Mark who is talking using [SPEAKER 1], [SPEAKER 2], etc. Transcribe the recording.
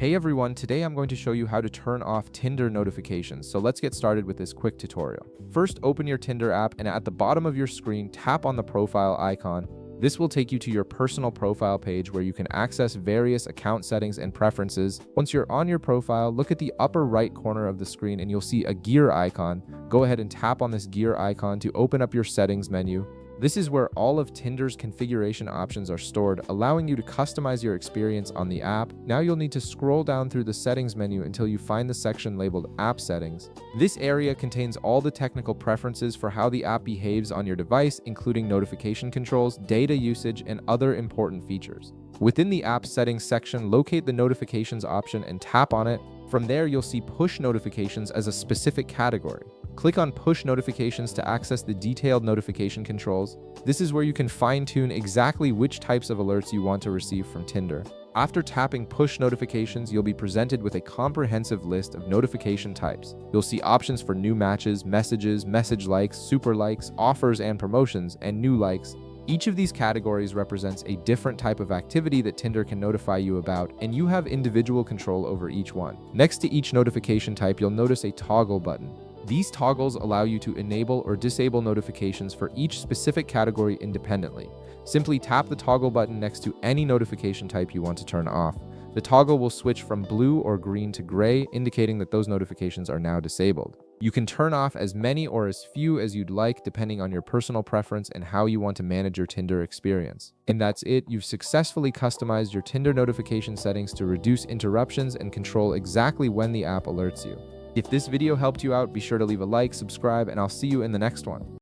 [SPEAKER 1] Hey everyone, today I'm going to show you how to turn off Tinder notifications. So let's get started with this quick tutorial. First, open your Tinder app and at the bottom of your screen, tap on the profile icon. This will take you to your personal profile page where you can access various account settings and preferences. Once you're on your profile, look at the upper right corner of the screen and you'll see a gear icon. Go ahead and tap on this gear icon to open up your settings menu. This is where all of Tinder's configuration options are stored, allowing you to customize your experience on the app. Now you'll need to scroll down through the settings menu until you find the section labeled App Settings. This area contains all the technical preferences for how the app behaves on your device, including notification controls, data usage, and other important features. Within the App Settings section, locate the Notifications option and tap on it. From there, you'll see Push Notifications as a specific category. Click on Push Notifications to access the detailed notification controls. This is where you can fine-tune exactly which types of alerts you want to receive from Tinder. After tapping Push Notifications, you'll be presented with a comprehensive list of notification types. You'll see options for new matches, messages, message likes, super likes, offers and promotions, and new likes. Each of these categories represents a different type of activity that Tinder can notify you about, and you have individual control over each one. Next to each notification type, you'll notice a toggle button. These toggles allow you to enable or disable notifications for each specific category independently. Simply tap the toggle button next to any notification type you want to turn off. The toggle will switch from blue or green to gray, indicating that those notifications are now disabled. You can turn off as many or as few as you'd like, depending on your personal preference and how you want to manage your Tinder experience. And that's it. You've successfully customized your Tinder notification settings to reduce interruptions and control exactly when the app alerts you. If this video helped you out, be sure to leave a like, subscribe, and I'll see you in the next one.